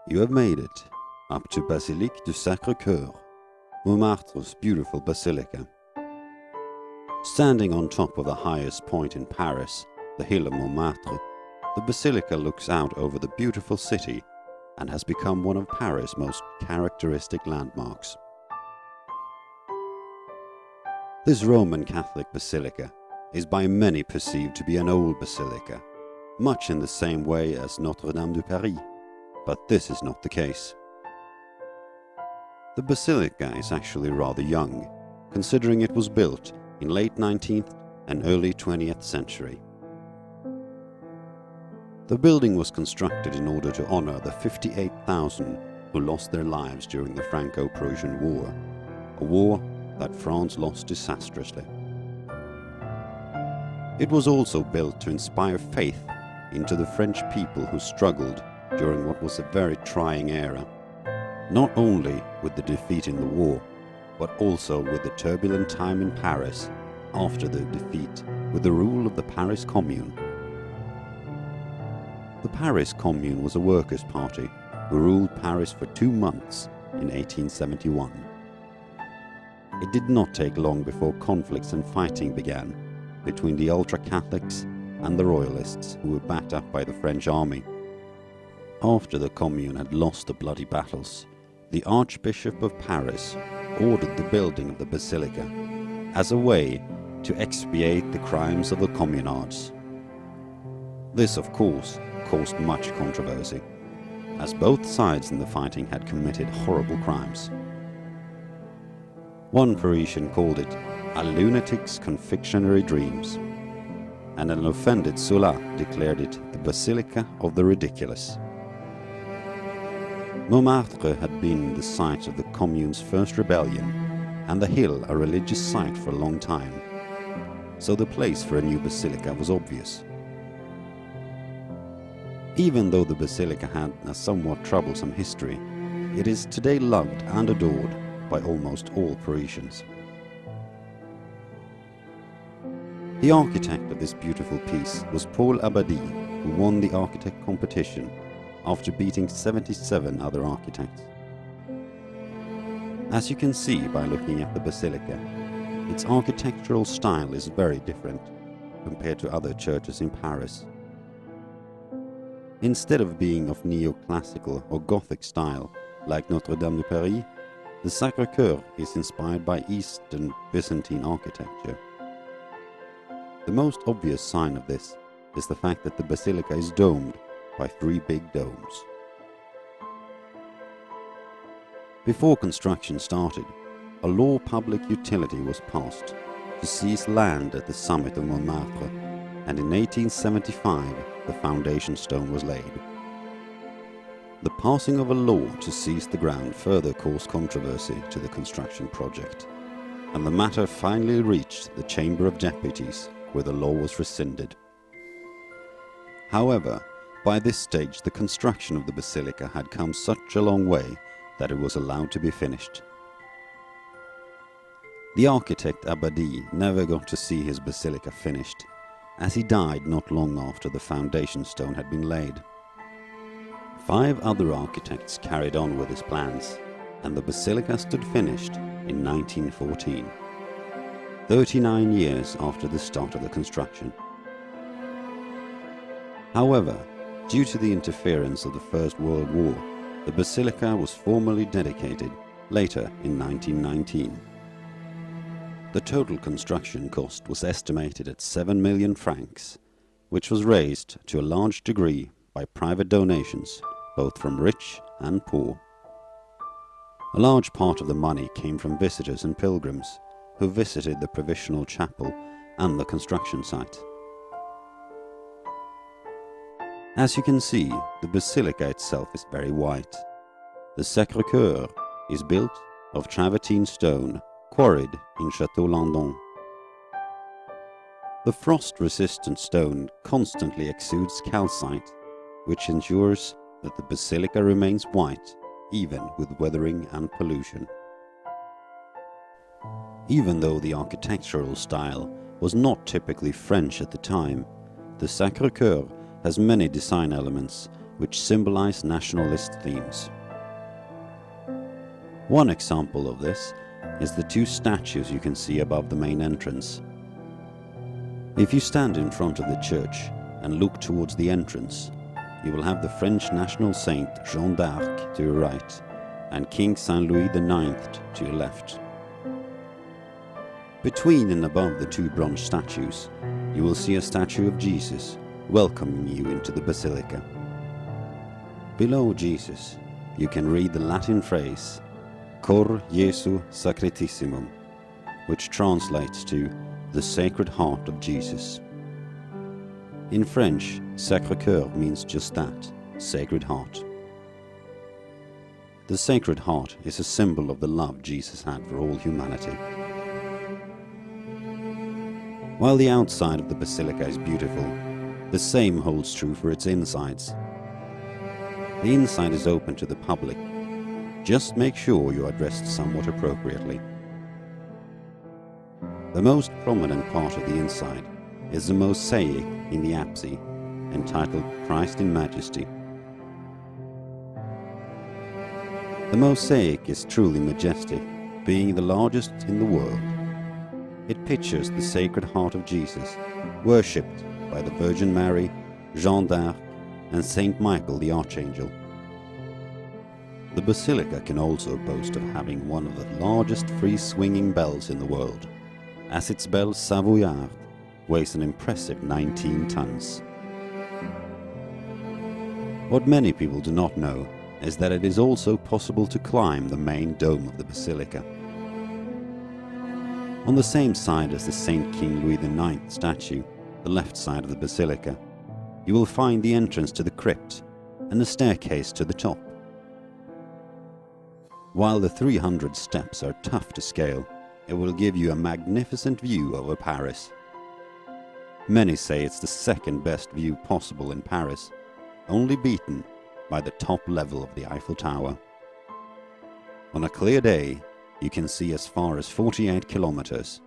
You have made it up to Basilique du Sacre Coeur, Montmartre's beautiful basilica. Standing on top of the highest point in Paris, the hill of Montmartre, the basilica looks out over the beautiful city and has become one of Paris' most characteristic landmarks. This Roman Catholic basilica is by many perceived to be an old basilica, much in the same way as Notre Dame de Paris, but this is not the case. The basilica is actually rather young, considering it was built in late 19th and early 20th century. The building was constructed in order to honor the 58,000 who lost their lives during the Franco-Prussian War, a war that France lost disastrously. It was also built to inspire faith into the French people who struggled during what was a very trying era, not only with the defeat in the war, but also with the turbulent time in Paris after the defeat with the rule of the Paris Commune. The Paris Commune was a workers' party who ruled Paris for 2 months in 1871. It did not take long before conflicts and fighting began between the ultra-Catholics and the Royalists, who were backed up by the French army. After the Commune had lost the bloody battles, the Archbishop of Paris ordered the building of the basilica as a way to expiate the crimes of the communards. This, of course, caused much controversy, as both sides in the fighting had committed horrible crimes. One Parisian called it a lunatic's confectionery dreams, and an offended Zola declared it the Basilica of the Ridiculous. Montmartre had been the site of the Commune's first rebellion, and the hill a religious site for a long time, so the place for a new basilica was obvious. Even though the basilica had a somewhat troublesome history, it is today loved and adored by almost all Parisians. The architect of this beautiful piece was Paul Abadie, who won the architect competition after beating 77 other architects. As you can see by looking at the basilica, its architectural style is very different compared to other churches in Paris. Instead of being of neoclassical or Gothic style like Notre Dame de Paris, the Sacre Coeur is inspired by Eastern Byzantine architecture. The most obvious sign of this is the fact that the basilica is domed by 3 big domes. Before construction started, a law of public utility was passed to seize land at the summit of Montmartre, and in 1875 the foundation stone was laid. The passing of a law to seize the ground further caused controversy to the construction project, and the matter finally reached the Chamber of Deputies, where the law was rescinded. However, by this stage the construction of the basilica had come such a long way that it was allowed to be finished. The architect Abadie never got to see his basilica finished, as he died not long after the foundation stone had been laid. 5 other architects carried on with his plans, and the basilica stood finished in 1914, 39 years after the start of the construction. However, due to the interference of the First World War, the basilica was formally dedicated later in 1919. The total construction cost was estimated at 7 million francs, which was raised to a large degree by private donations, both from rich and poor. A large part of the money came from visitors and pilgrims who visited the provisional chapel and the construction site. As you can see, the basilica itself is very white. The Sacre Coeur is built of travertine stone quarried in Château-Landon. The frost-resistant stone constantly exudes calcite, which ensures that the basilica remains white even with weathering and pollution. Even though the architectural style was not typically French at the time, the Sacre Coeur has many design elements which symbolize nationalist themes. One example of this is the two statues you can see above the main entrance. If you stand in front of the church and look towards the entrance, you will have the French national saint Jeanne d'Arc to your right and King Saint Louis IX to your left. Between and above the two bronze statues, you will see a statue of Jesus welcoming you into the Basilica. Below Jesus, you can read the Latin phrase Coeur Jesu Sacratissimum, which translates to the Sacred Heart of Jesus. In French, Sacre means just that, Sacred Heart. The Sacred Heart is a symbol of the love Jesus had for all humanity. While the outside of the Basilica is beautiful, the same holds true for its insides. The inside is open to the public. Just make sure you are dressed somewhat appropriately. The most prominent part of the inside is the mosaic in the apse, entitled Christ in Majesty. The mosaic is truly majestic, being the largest in the world. It pictures the Sacred Heart of Jesus, worshipped by the Virgin Mary, Jeanne d'Arc, and Saint Michael the Archangel. The Basilica can also boast of having one of the largest free-swinging bells in the world, as its bell Savoyard weighs an impressive 19 tons. What many people do not know is that it is also possible to climb the main dome of the Basilica. On the same side as the Saint King Louis IX statue, the left side of the Basilica, you will find the entrance to the crypt and a staircase to the top. While the 300 steps are tough to scale, it will give you a magnificent view over Paris. Many say it's the second best view possible in Paris, only beaten by the top level of the Eiffel Tower. On a clear day, you can see as far as 48 kilometers.